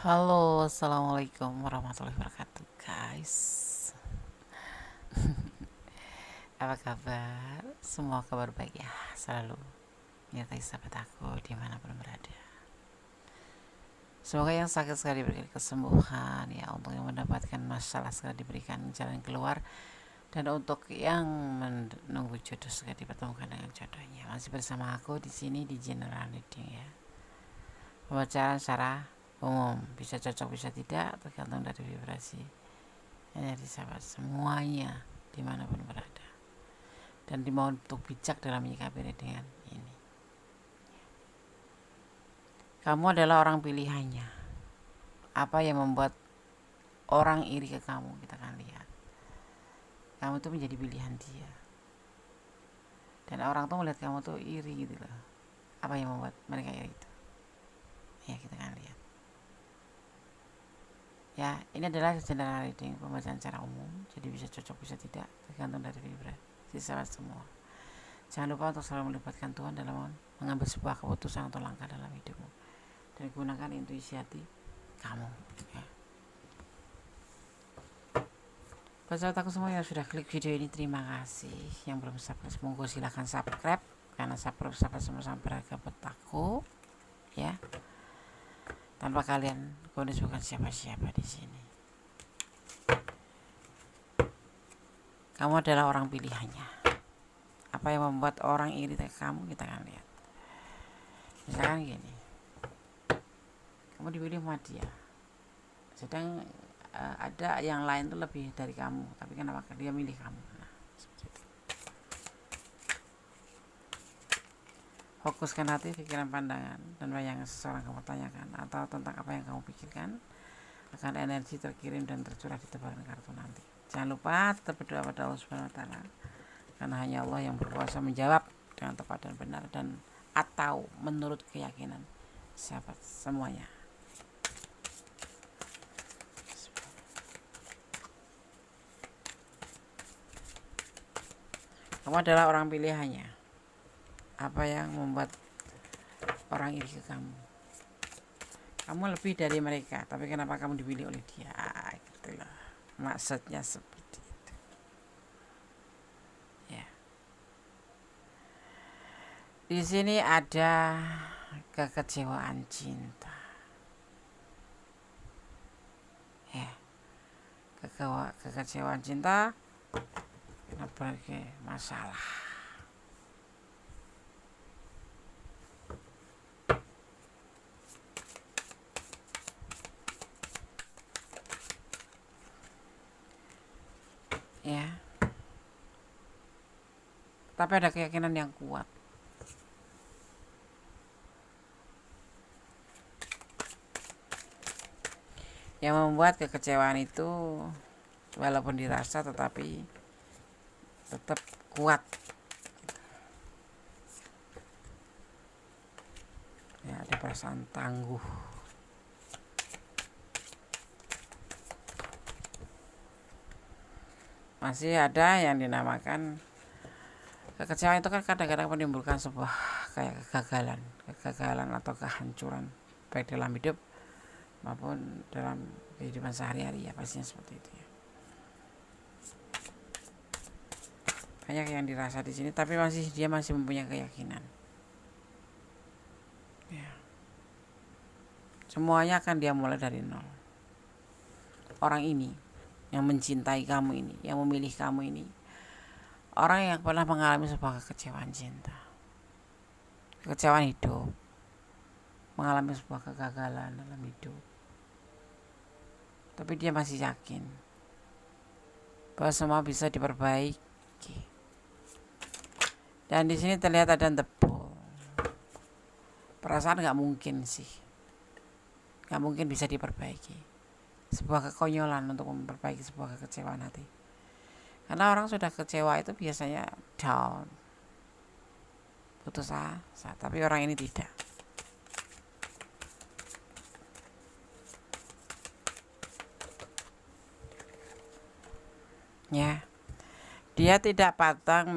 Halo, assalamualaikum warahmatullahi wabarakatuh, guys. Apa kabar? Semua kabar baik ya, selalu menyertai sahabat aku dimanapun berada. Semoga yang sakit sekali diberikan kesembuhan ya, untuk yang mendapatkan masalah segera diberikan jalan keluar, dan untuk yang menunggu jodoh segera dipertemukan dengan jodohnya. Masih bersama aku di sini di General Reading ya. Pembacaan secara umum, bisa cocok bisa tidak, tergantung dari vibrasi energi sahabat semuanya dimanapun berada, dan dimohon untuk bijak dalam menyikapi dengan ini. Kamu adalah orang pilihannya. Apa yang membuat orang iri ke kamu, kita akan lihat. Kamu tuh menjadi pilihan dia, dan orang tuh melihat kamu tuh iri gitu loh. Apa yang membuat mereka iri itu? Ya, kita akan lihat. Ya, ini adalah general reading, pembacaan secara umum, jadi bisa cocok bisa tidak, tergantung dari vibrasi sahabat semua. Jangan lupa untuk selalu melibatkan Tuhan dalam mengambil sebuah keputusan atau langkah dalam hidupmu, dan gunakan intuisi hati kamu ya. Buat sahabat aku semua yang sudah klik video ini, terima kasih. Yang belum subscribe, monggo silahkan subscribe, karena subscribe sama-sama berharga buat aku ya. Tanpa kalian, Kondis bukan siapa-siapa di sini. Kamu adalah orang pilihannya. Apa yang membuat orang iri ke kamu, kita akan lihat. Misalkan gini, kamu dipilih sama dia, sedang ada yang lain tuh lebih dari kamu, tapi kenapa dia milih kamu? Nah, seperti itu. Fokuskan hati, pikiran, pandangan, dan bayangan seseorang kamu tanyakan atau tentang apa yang kamu pikirkan, akan energi terkirim dan tercurah di tebakan kartu nanti. Jangan lupa tetap berdoa pada Allah Subhanahu wa taala, karena hanya Allah yang berkuasa menjawab dengan tepat dan benar, dan atau menurut keyakinan sahabat semuanya. Kamu adalah orang pilihannya. Apa yang membuat orang iri ke kamu? Kamu lebih dari mereka, tapi kenapa kamu dipilih oleh dia? Gitu loh. Maksudnya seperti itu. Ya. Di sini ada kekecewaan cinta. Ya. Kekecewaan cinta berbagai masalah. Ya. Tapi ada keyakinan yang kuat. Yang membuat kekecewaan itu walaupun dirasa tetapi tetap kuat. Ya, ada perasaan tangguh. Masih ada yang dinamakan kekecewaan itu kan kadang-kadang menimbulkan sebuah kayak kegagalan atau kehancuran, baik dalam hidup maupun dalam kehidupan sehari-hari ya, pastinya seperti itu ya. Banyak yang dirasa di sini, tapi dia masih mempunyai keyakinan. Ya. Semuanya akan dia mulai dari nol. Orang ini yang mencintai kamu ini, yang memilih kamu ini, orang yang pernah mengalami sebuah kekecewaan cinta, kekecewaan hidup, mengalami sebuah kegagalan dalam hidup, tapi dia masih yakin bahwa semua bisa diperbaiki. Dan di sini terlihat ada debu. Perasaan nggak mungkin sih, nggak mungkin bisa diperbaiki. Sebuah kekonyolan untuk memperbaiki sebuah kekecewaan hati. Karena orang sudah kecewa itu biasanya down, putus asa, tapi orang ini tidak. Ya, dia tidak pantang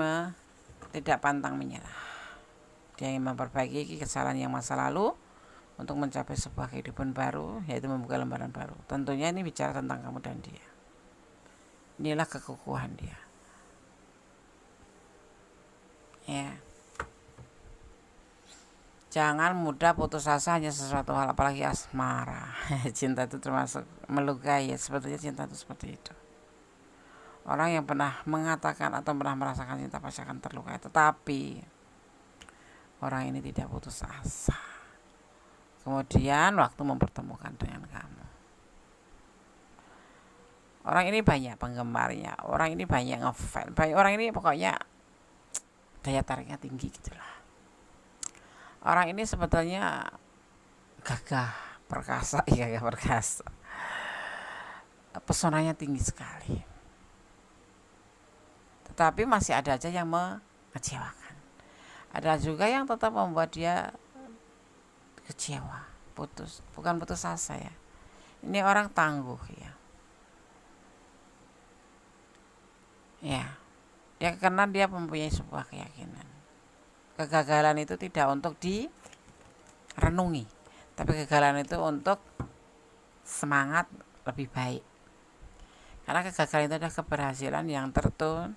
menyerah. Dia ingin memperbaiki kesalahan yang masa lalu, untuk mencapai sebuah kehidupan baru, yaitu membuka lembaran baru. Tentunya ini bicara tentang kamu dan dia. Inilah kekukuhan dia. Ya. Jangan mudah putus asa hanya sesuatu hal, apalagi asmara. Cinta itu termasuk melukai ya, sebetulnya cinta itu seperti itu. Orang yang pernah mengatakan atau pernah merasakan cinta pasti akan terlukai. Tetapi orang ini tidak putus asa. Kemudian waktu mempertemukan dengan kamu. Orang ini banyak penggemarnya. Orang ini banyak ngefans. Orang ini pokoknya daya tariknya tinggi gitulah. Orang ini sebetulnya gagah perkasa, gagah perkasa. Pesonanya tinggi sekali. Tetapi masih ada aja yang mengecewakan. Ada juga yang tetap membuat dia kecewa, putus. Bukan putus asa ya. Ini orang tangguh ya. Ya. Ya karena dia mempunyai sebuah keyakinan. Kegagalan itu tidak untuk direnungi, tapi kegagalan itu untuk semangat lebih baik. Karena kegagalan itu adalah keberhasilan yang tertunda.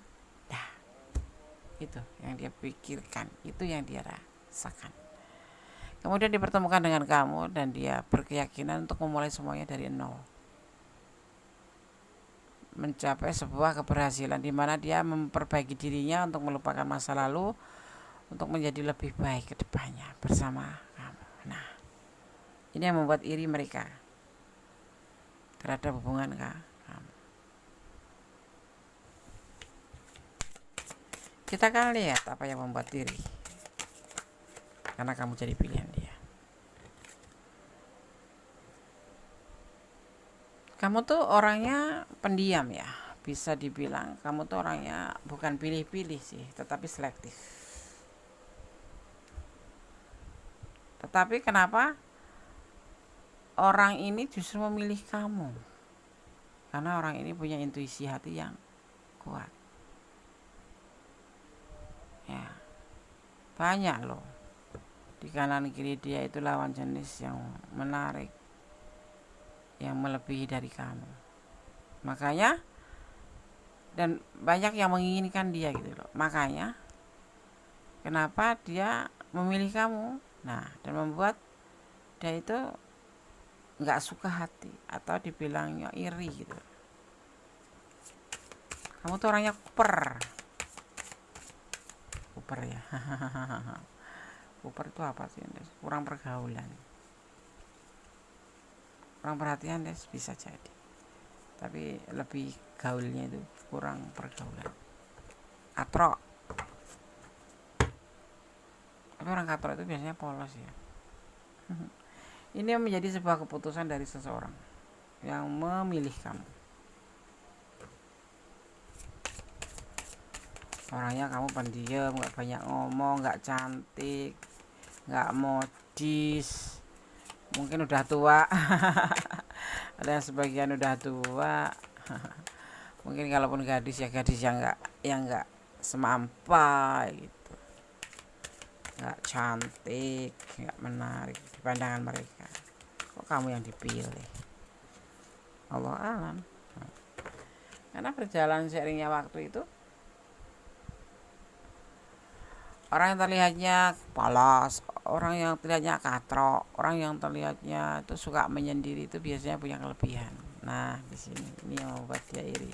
Itu yang dia pikirkan, itu yang dia rasakan. Kemudian dipertemukan dengan kamu dan dia berkeyakinan untuk memulai semuanya dari nol. Mencapai sebuah keberhasilan di mana dia memperbaiki dirinya untuk melupakan masa lalu, untuk menjadi lebih baik ke depannya bersama kamu. Nah, ini yang membuat iri mereka terhadap hubungan kamu. Kita akan lihat apa yang membuat iri, karena kamu jadi pilihan dia. Kamu tuh orangnya pendiam ya, bisa dibilang kamu tuh orangnya bukan pilih-pilih sih, tetapi selektif. Tetapi kenapa orang ini justru memilih kamu? Karena orang ini punya intuisi hati yang kuat. Ya, banyak loh di kanan kiri dia itu lawan jenis yang menarik, yang melebihi dari kamu. Makanya dan banyak yang menginginkan dia gitu loh. Makanya kenapa dia memilih kamu? Nah, dan membuat dia itu nggak suka hati atau dibilangnya iri gitu. Kamu tuh orangnya kuper ya. Kuper itu apa sih? Kurang pergaulan, kurang perhatian deh, bisa jadi. Tapi lebih gaulnya itu kurang pergaulan. Katrok. Tapi orang katrok itu biasanya polos ya. Ini menjadi sebuah keputusan dari seseorang yang memilih kamu. Orangnya kamu pendiam, gak banyak ngomong, gak cantik, gak modis, mungkin udah tua. Ada yang sebagian udah tua. Mungkin kalaupun gadis ya gadis yang gak semampai gitu, gak cantik, gak menarik di pandangan mereka. Kok kamu yang dipilih? Allah alam. Karena berjalan seiringnya waktu itu, orang yang terlihatnya polos, orang yang terlihatnya katrok, orang yang terlihatnya itu suka menyendiri itu biasanya punya kelebihan. Nah, di sini ini yang membuat dia iri.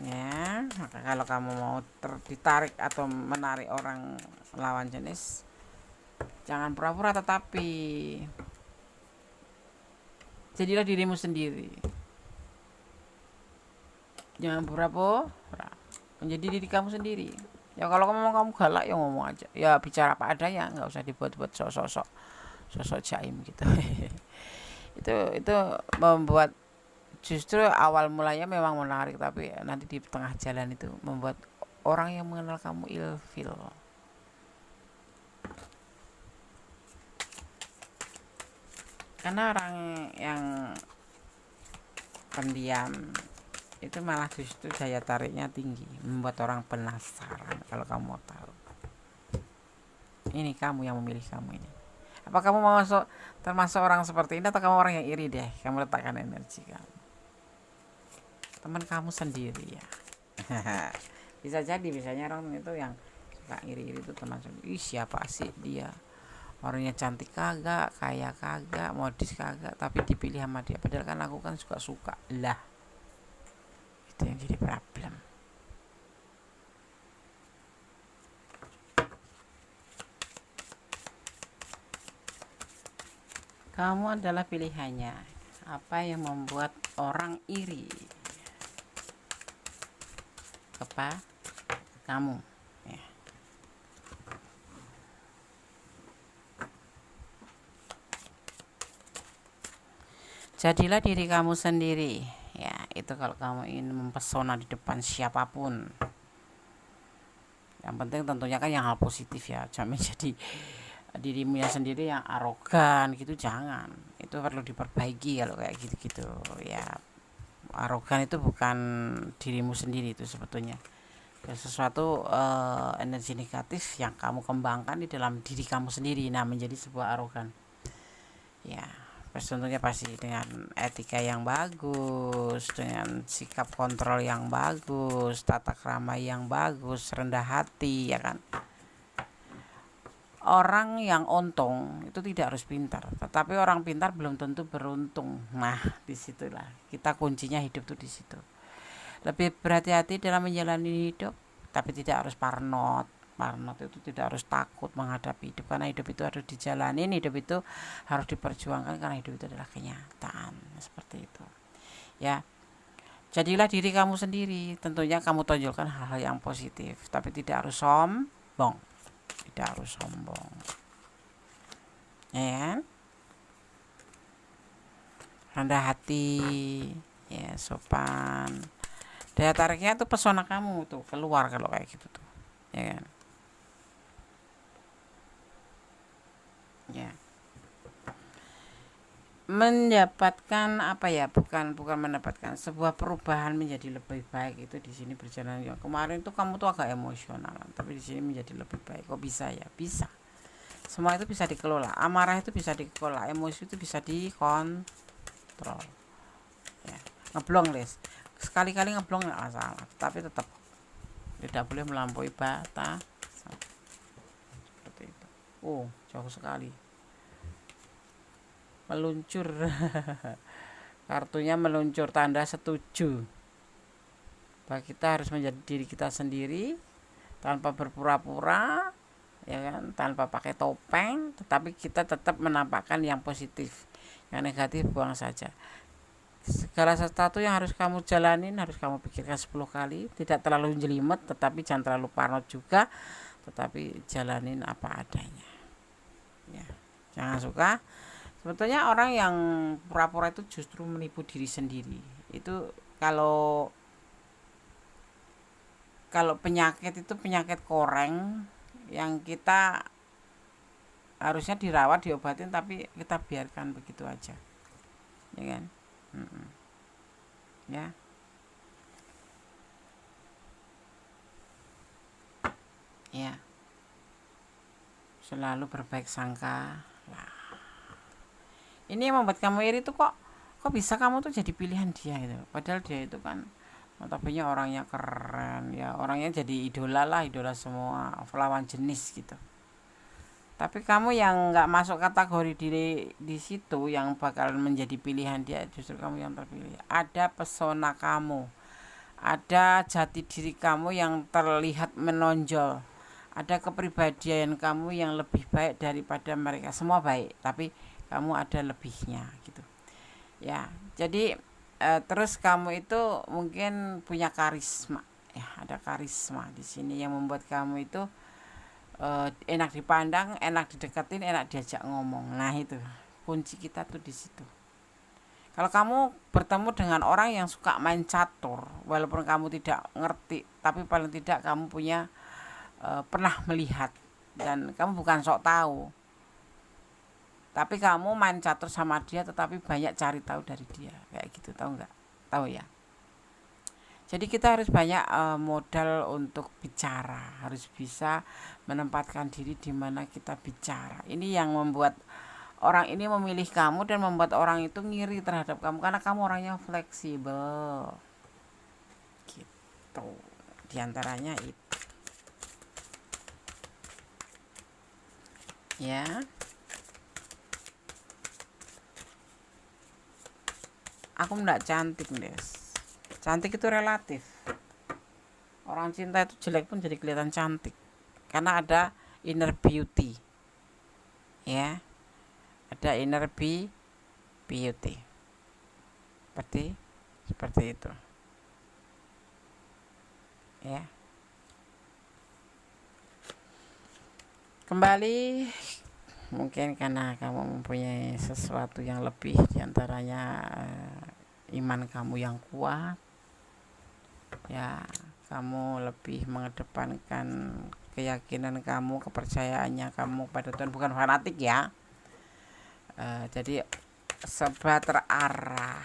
Ya, maka kalau kamu mau ditarik atau menarik orang lawan jenis, jangan pura-pura, tetapi jadilah dirimu sendiri. Jangan pura-pura, menjadi diri kamu sendiri. Ya kalau kamu galak ya ngomong aja, ya bicara apa adanya, nggak usah dibuat-buat sosok jaim gitu. itu membuat, justru awal mulanya memang menarik, tapi nanti di tengah jalan itu membuat orang yang mengenal kamu ilfil. Karena orang yang pendiam itu malah justru daya tariknya tinggi, membuat orang penasaran kalau kamu mau tahu. Ini kamu yang memilih kamu ini. Apa kamu mau termasuk orang seperti ini, atau kamu orang yang iri deh? Kamu letakkan energi kamu. Teman kamu sendiri ya. Bisa jadi, misalnya orang itu yang suka iri-iri itu teman sendiri. Ih, siapa sih dia? Orangnya cantik kagak, kaya kagak, modis kagak, tapi dipilih sama dia. Padahal kan aku kan suka lah. Itu yang jadi problem. Kamu adalah pilihannya. Apa yang membuat orang iri? Kamu ya. Jadilah diri kamu sendiri ya. Itu kalau kamu ingin mempesona di depan siapapun. Yang penting tentunya kan yang hal positif ya, jangan menjadi dirimu sendiri yang arogan gitu, jangan. Itu perlu diperbaiki kalau kayak gitu-gitu ya. Arogan itu bukan dirimu sendiri, itu sebetulnya sesuatu energi negatif yang kamu kembangkan di dalam diri kamu sendiri. Nah, menjadi sebuah arogan ya. Tentunya pasti dengan etika yang bagus, dengan sikap kontrol yang bagus, tata krama yang bagus, rendah hati ya kan. Orang yang untung itu tidak harus pintar, tetapi orang pintar belum tentu beruntung. Nah, disitulah kita kuncinya hidup tuh di situ. Lebih berhati-hati dalam menjalani hidup, tapi tidak harus parnot. Parnot itu tidak harus takut menghadapi hidup, karena hidup itu harus dijalani, hidup itu harus diperjuangkan, karena hidup itu adalah kenyataan. Seperti itu ya. Jadilah diri kamu sendiri. Tentunya kamu tonjolkan hal-hal yang positif, tapi tidak harus sombong. Tidak harus sombong ya kan? Rendah hati ya, sopan. Daya tariknya tuh pesona kamu tuh keluar kalau kayak gitu tuh ya kan. Ya, mendapatkan apa ya, bukan mendapatkan sebuah perubahan menjadi lebih baik. Itu di sini berjalan. Yang kemarin tuh kamu tuh agak emosional, tapi di sini menjadi lebih baik. Kok bisa ya? Bisa. Semua itu bisa dikelola. Amarah itu bisa dikelola, emosi itu bisa dikontrol ya. Ngeblong les, sekali-kali ngeblong nggak masalah, tapi tetap tidak boleh melampaui batas. Seperti itu. Jauh sekali meluncur. Kartunya meluncur, tanda setuju bahwa kita harus menjadi diri kita sendiri tanpa berpura-pura ya kan, tanpa pakai topeng, tetapi kita tetap menampakkan yang positif. Yang negatif buang saja. Segala sesuatu yang harus kamu jalanin harus kamu pikirkan 10 kali. Tidak terlalu jelimet, tetapi jangan terlalu parno juga, tetapi jalanin apa adanya ya. Jangan suka. Sebetulnya orang yang pura-pura itu justru menipu diri sendiri. Itu kalau penyakit itu penyakit koreng yang kita harusnya dirawat, diobatin, tapi kita biarkan begitu aja ya kan. Ya, ya, selalu berbaik sangka lah. Ini yang membuat kamu iri tuh, kok bisa kamu tuh jadi pilihan dia gitu, padahal dia itu kan notabene orangnya keren ya, orangnya jadi idola semua lawan jenis gitu. Tapi kamu yang nggak masuk kategori diri di situ, yang bakal menjadi pilihan dia, justru kamu yang terpilih. Ada pesona kamu, ada jati diri kamu yang terlihat menonjol, ada kepribadian kamu yang lebih baik daripada mereka. Semua baik, tapi kamu ada lebihnya gitu ya. Jadi terus kamu itu mungkin punya karisma ya, ada karisma di sini yang membuat kamu itu enak dipandang, enak dideketin, enak diajak ngomong. Nah, itu kunci kita tuh di situ. Kalau kamu bertemu dengan orang yang suka main catur, walaupun kamu tidak ngerti, tapi paling tidak kamu punya pernah melihat, dan kamu bukan sok tahu, tapi kamu main catur sama dia, tetapi banyak cari tahu dari dia, kayak gitu, tahu nggak? Tahu ya. Jadi kita harus banyak modal untuk bicara, harus bisa menempatkan diri di mana kita bicara. Ini yang membuat orang ini memilih kamu dan membuat orang itu ngiri terhadap kamu karena kamu orangnya fleksibel. Gitu. Di antaranya itu. Ya. Aku nggak cantik, Des. Cantik itu relatif. Orang cinta itu jelek pun jadi kelihatan cantik karena ada inner beauty. Ya. Ada inner beauty. Seperti itu. Ya. Kembali, mungkin karena kamu mempunyai sesuatu yang lebih, diantaranya iman kamu yang kuat, ya, kamu lebih mengedepankan keyakinan kamu, kepercayaannya kamu pada Tuhan, bukan fanatik ya. Jadi serba terarah,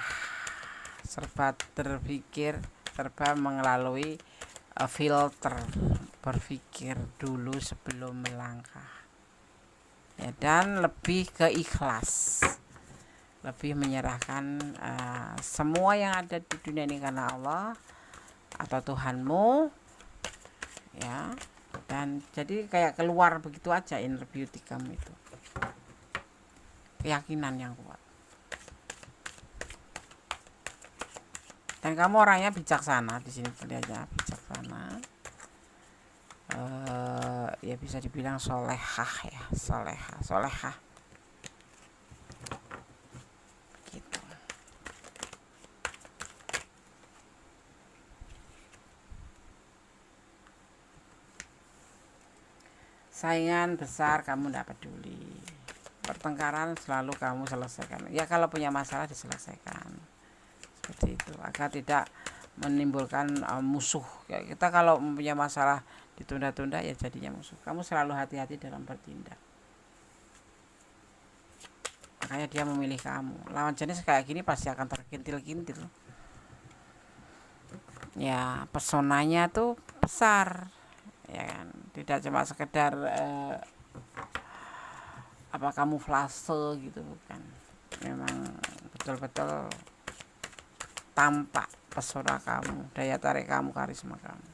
serba terpikir, serba melalui filter, berpikir dulu sebelum melangkah, ya, dan lebih ke ikhlas, lebih menyerahkan semua yang ada di dunia ini karena Allah atau Tuhanmu, ya, dan jadi kayak keluar begitu aja inner beauty kamu itu, keyakinan yang kuat. Dan kamu orangnya bijaksana, di sini terlihatnya bijaksana, ya bisa dibilang solehah ya, solehah gitu. Saingan besar kamu tidak peduli, pertengkaran selalu kamu selesaikan, ya kalau punya masalah diselesaikan, seperti itu, agar tidak menimbulkan musuh. Ya, kita kalau punya masalah ditunda-tunda ya jadinya musuh. Kamu selalu hati-hati dalam bertindak, makanya dia memilih kamu. Lawan jenis kayak gini pasti akan terkintil-kintil, ya, pesonanya tuh besar, ya kan, tidak cuma sekedar apa kamuflase gitu, bukan, memang betul-betul tampak pesona kamu, daya tarik kamu, karisma kamu,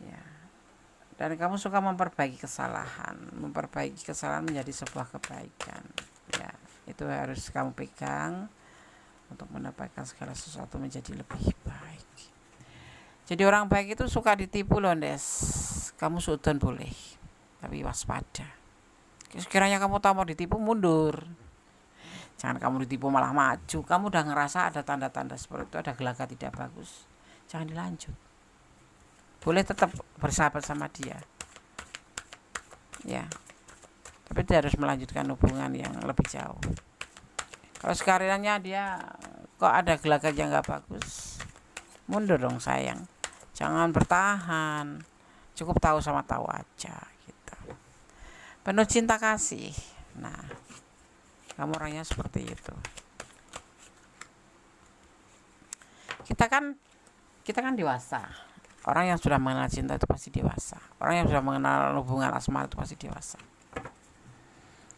ya. Dan kamu suka memperbaiki kesalahan menjadi sebuah kebaikan, ya, itu harus kamu pegang untuk mendapatkan segala sesuatu menjadi lebih baik. Jadi orang baik itu suka ditipu loh, Des. Kamu suudon boleh, tapi waspada. Sekiranya kamu tahu mau ditipu, mundur. Jangan kamu ditipu malah maju. Kamu udah ngerasa ada tanda-tanda seperti itu, ada gelagat tidak bagus, jangan dilanjut. Boleh tetap bersahabat sama dia, ya, tapi dia harus melanjutkan hubungan yang lebih jauh. Kalau sekaliannya dia kok ada gelagat yang gak bagus, mundur dong sayang. Jangan bertahan, cukup tahu sama tahu aja gitu. Penuh cinta kasih. Nah, kamu orangnya seperti itu. Kita kan dewasa. Orang yang sudah mengenal cinta itu pasti dewasa. Orang yang sudah mengenal hubungan asmara itu pasti dewasa.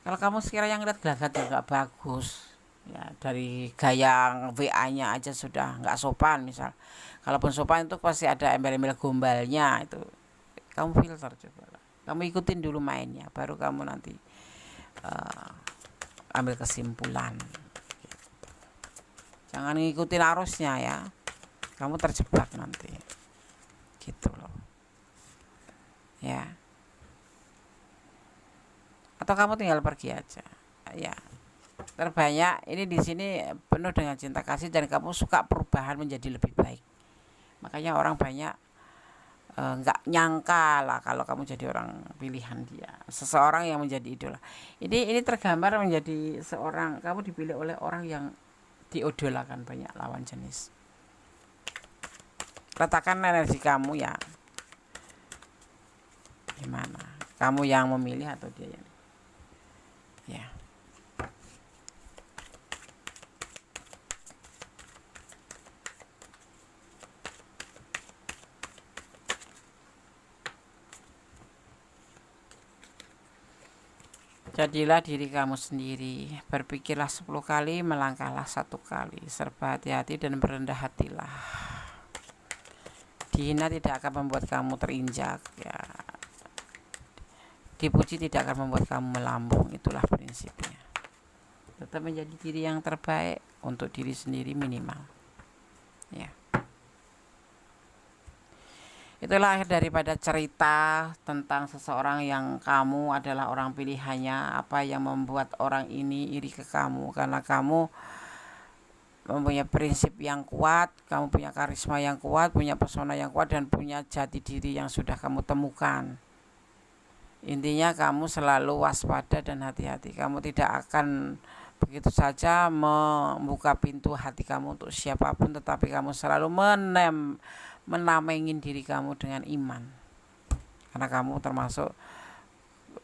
Kalau kamu sekiranya ngeliat gelagat yang gak bagus, ya, dari gaya WA-nya aja sudah nggak sopan misal. Kalaupun sopan itu pasti ada embel-embel gombalnya itu. Kamu filter coba. Kamu ikutin dulu mainnya, baru kamu nanti ambil kesimpulan. Gitu. Jangan ngikutin arusnya ya. Kamu terjebak nanti. Gitu loh. Ya. Atau kamu tinggal pergi aja. Ya. Terbanyak ini di sini penuh dengan cinta kasih dan kamu suka perubahan menjadi lebih baik. Makanya orang banyak nggak nyangka lah kalau kamu jadi orang pilihan dia, seseorang yang menjadi idola. Ini tergambar menjadi seorang, kamu dipilih oleh orang yang diidolakan banyak lawan jenis. Letakkan energi kamu ya, gimana? Kamu yang memilih atau dia yang? Ya. Jadilah diri kamu sendiri, berpikirlah 10 kali, melangkahlah 1 kali, serba hati-hati dan berendah hatilah. Dihina tidak akan membuat kamu terinjak, ya. Dipuji tidak akan membuat kamu melambung, itulah prinsipnya. Tetap menjadi diri yang terbaik untuk diri sendiri minimal, ya. Itulah akhir daripada cerita tentang seseorang yang kamu adalah orang pilihannya. Apa yang membuat orang ini iri ke kamu? Karena kamu mempunyai prinsip yang kuat, kamu punya karisma yang kuat, punya pesona yang kuat, dan punya jati diri yang sudah kamu temukan. Intinya kamu selalu waspada dan hati-hati. Kamu tidak akan begitu saja membuka pintu hati kamu untuk siapapun, tetapi kamu selalu menamengin diri kamu dengan iman, karena kamu termasuk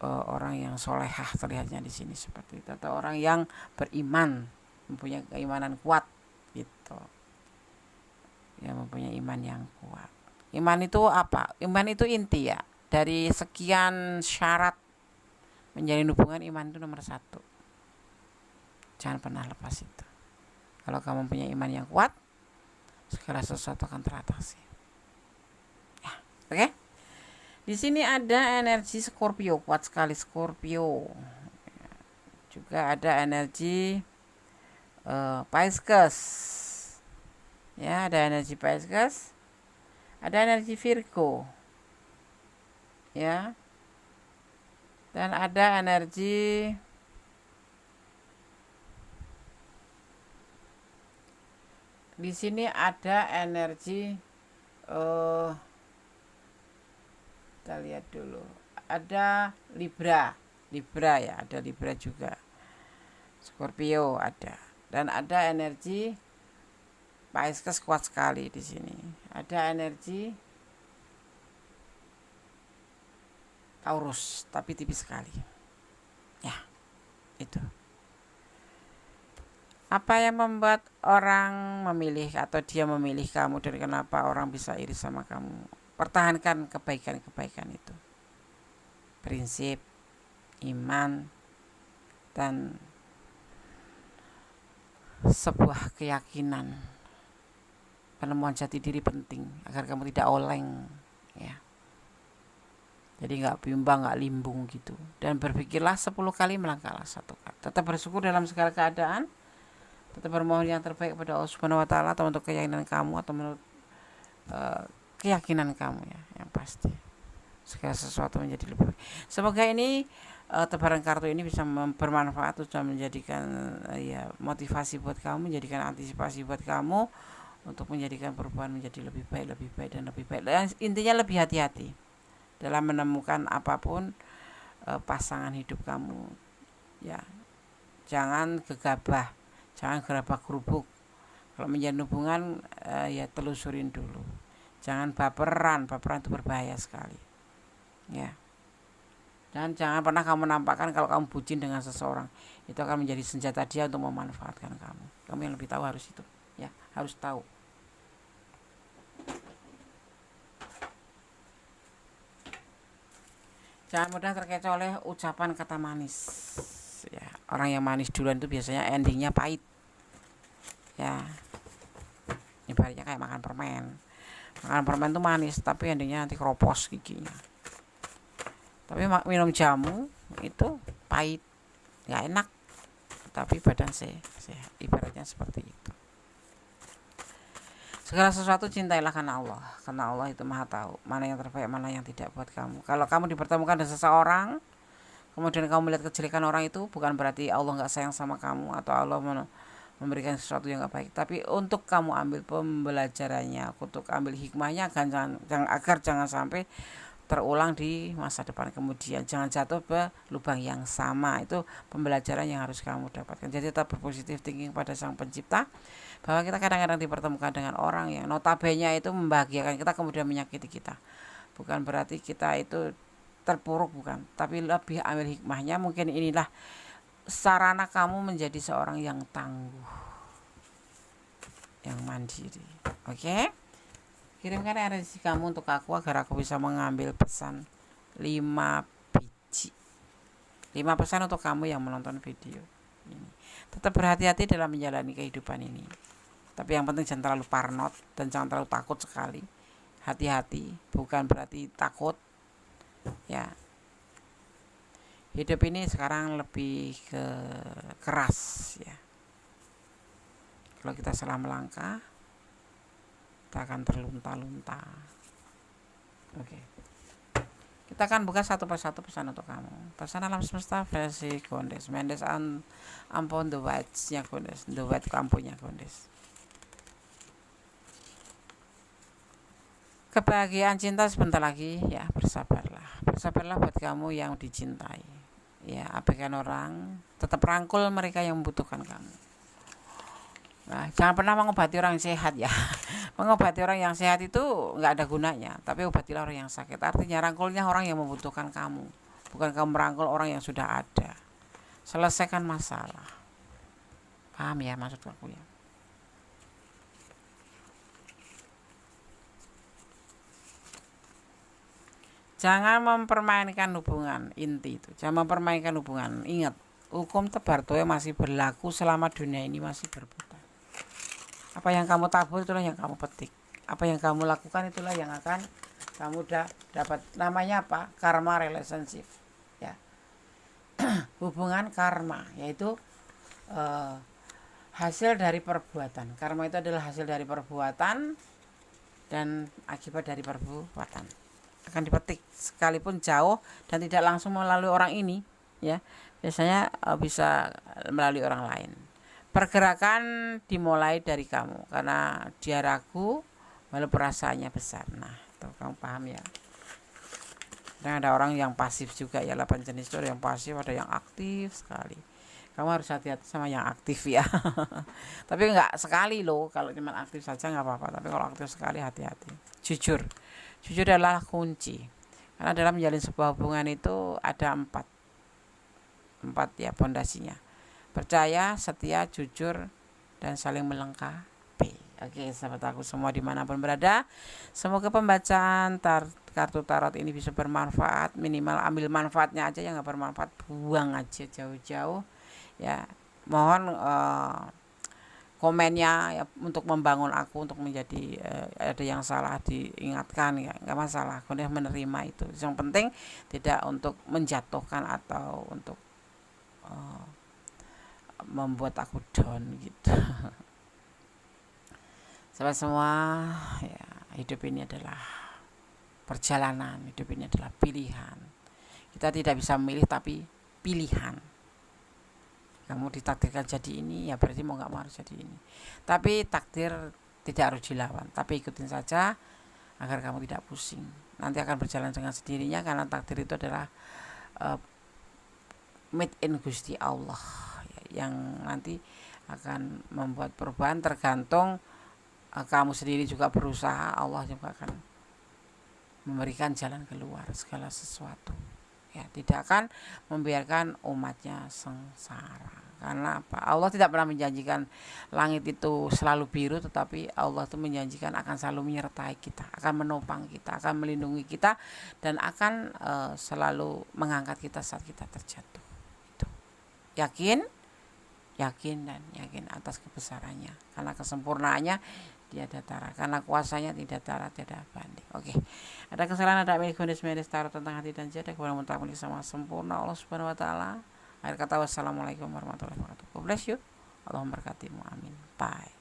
orang yang solehah terlihatnya di sini seperti itu, atau orang yang beriman, mempunyai keimanan kuat gitu ya, mempunyai iman yang kuat. Iman itu apa? Iman itu inti ya, dari sekian syarat menjalin hubungan, iman itu nomor 1. Jangan pernah lepas itu. Kalau kamu punya iman yang kuat, segala sesuatu akan teratasi. Ya, oke? Di sini ada energi Scorpio, kuat sekali Scorpio. Juga ada energi Pisces. Ya, ada energi Pisces. Ada energi Virgo. Ya. Dan ada energi di sini ada energi kita lihat dulu, ada Libra ya, ada Libra juga, Scorpio ada, dan ada energi Pisces kuat sekali di sini. Ada energi Taurus tapi tipis sekali. Ya, itu. Apa yang membuat orang memilih atau dia memilih kamu, dan kenapa orang bisa iri sama kamu? Pertahankan kebaikan-kebaikan itu. Prinsip, iman, dan sebuah keyakinan. Penemuan jati diri penting agar kamu tidak oleng, ya. Jadi nggak bimbang, nggak limbung gitu. Dan berpikirlah 10 kali, melangkahlah 1 kali. Tetap bersyukur dalam segala keadaan. Tetap bermohon yang terbaik kepada Allah Subhanahu wa taala, atau untuk keyakinan kamu, atau menurut keyakinan kamu ya, yang pasti segala sesuatu menjadi lebih baik. Semoga ini tebaran kartu ini bisa bermanfaat, sudah menjadikan ya motivasi buat kamu, menjadikan antisipasi buat kamu untuk menjadikan perubahan menjadi lebih baik dan lebih baik. Dan intinya lebih hati-hati dalam menemukan apapun pasangan hidup kamu, ya. Jangan gegabah, jangan gerabak gerubuk. Kalau menjalin hubungan ya telusurin dulu. Jangan baperan itu berbahaya sekali, ya. Dan jangan pernah kamu nampakkan kalau kamu bucin dengan seseorang, itu akan menjadi senjata dia untuk memanfaatkan kamu. Kamu yang lebih tahu harus itu, ya, harus tahu. Jangan mudah terkecoh oleh ucapan kata manis, ya. Orang yang manis duluan itu biasanya endingnya pahit, ya. Ibaratnya kayak makan permen. Makan permen itu manis, tapi endingnya nanti keropos giginya. Tapi minum jamu itu pahit, nggak enak, tapi badan sehat. Ibaratnya seperti itu. Segala sesuatu cintailah karena Allah itu maha tahu mana yang terbaik, mana yang tidak buat kamu. Kalau kamu dipertemukan dengan seseorang, kemudian kamu melihat kejelekan orang itu, bukan berarti Allah nggak sayang sama kamu atau Allah memberikan sesuatu yang nggak baik, tapi untuk kamu ambil pembelajarannya, untuk ambil hikmahnya, agar jangan sampai terulang di masa depan kemudian, jangan jatuh ke lubang yang sama. Itu pembelajaran yang harus kamu dapatkan. Jadi tetap berpositif thinking pada Sang Pencipta, bahwa kita kadang-kadang dipertemukan dengan orang yang notabene itu membahagiakan kita, kemudian menyakiti kita. Bukan berarti kita itu terpuruk, bukan, tapi lebih ambil hikmahnya. Mungkin inilah sarana kamu menjadi seorang yang tangguh, yang mandiri. Oke? Kirimkan energi kamu untuk aku agar aku bisa mengambil pesan 5 biji. 5 pesan untuk kamu yang menonton video ini. Tetap berhati-hati dalam menjalani kehidupan ini. Tapi yang penting jangan terlalu parnot dan jangan terlalu takut sekali. Hati-hati, bukan berarti takut. Ya. Hidup ini sekarang lebih ke keras ya. Kalau kita salah melangkah, kita akan terlunta-lunta. Oke. Kita akan buka satu persatu pesan untuk kamu. Pesan alam semesta versi Gondes. Mendes ampun the white-nya Gondes. The white kampunya Gondes. Kebahagiaan cinta sebentar lagi ya, bersabarlah. Bersabarlah buat kamu yang dicintai. Ya, abaikan orang, tetap rangkul mereka yang membutuhkan kamu. Nah, jangan pernah mengobati orang yang sehat ya. Mengobati orang yang sehat itu nggak ada gunanya. Tapi obatilah orang yang sakit. Artinya rangkulnya orang yang membutuhkan kamu, bukan kamu merangkul orang yang sudah ada. Selesaikan masalah. Paham ya maksud aku ya? Jangan mempermainkan hubungan, inti itu. Jangan mempermainkan hubungan. Ingat, hukum tebartoe masih berlaku selama dunia ini masih berputar. Apa yang kamu tabur itulah yang kamu petik. Apa yang kamu lakukan itulah yang akan kamu dapat. Namanya apa? Karma relationship. Ya. Hubungan karma, yaitu hasil dari perbuatan. Karma itu adalah hasil dari perbuatan dan akibat dari perbuatan. Akan dipetik sekalipun jauh dan tidak langsung melalui orang ini ya, biasanya bisa melalui orang lain. Pergerakan dimulai dari kamu karena dia ragu walau perasaannya besar. Nah itu kamu paham ya. Dan ada orang yang pasif juga ya, 8 jenis itu ada yang pasif, ada yang aktif sekali. Kamu harus hati-hati sama yang aktif ya. Tapi enggak sekali loh, kalau cuma aktif saja enggak apa-apa, tapi kalau aktif sekali hati-hati. Jujur adalah kunci. Karena dalam menjalin sebuah hubungan itu ada empat ya pondasinya. Percaya, setia, jujur, dan saling melengkapi. Oke, sahabat aku semua dimanapun berada, semoga pembacaan kartu tarot ini bisa bermanfaat. Minimal ambil manfaatnya aja, yang nggak bermanfaat buang aja jauh-jauh. Ya, mohon komennya ya, untuk membangun aku, untuk menjadi ada yang salah diingatkan ya, nggak masalah. Aku udah menerima itu. Yang penting tidak untuk menjatuhkan atau untuk membuat aku down gitu. Sahabat semua ya, hidup ini adalah perjalanan, hidup ini adalah pilihan. Kita tidak bisa memilih, tapi pilihan. Kamu ditakdirkan jadi ini ya berarti mau nggak mau harus jadi ini. Tapi takdir tidak harus dilawan, tapi ikutin saja agar kamu tidak pusing. Nanti akan berjalan dengan sendirinya karena takdir itu adalah made in Gusti Allah ya, yang nanti akan membuat perubahan tergantung kamu sendiri juga berusaha. Allah juga akan memberikan jalan keluar segala sesuatu. Ya, tidak akan membiarkan umatnya sengsara. Karena apa? Allah tidak pernah menjanjikan langit itu selalu biru, tetapi Allah itu menjanjikan akan selalu menyertai kita, akan menopang kita, akan melindungi kita, dan akan selalu mengangkat kita saat kita terjatuh. Itu. Yakin dan yakin atas kebesarannya, karena kesempurnaannya tiada tara, karena kuasanya tidak tara, tiada banding. Oke. Ada kesalahan, ada milik kondisi medis taruh tentang hati dan jiwa, kepada mutlak sama sempurna Allah Subhanahu wa taala. Akhir kata wassalamualaikum warahmatullahi wabarakatuh. God bless you. Allah memberkatimu. Amin. Bye.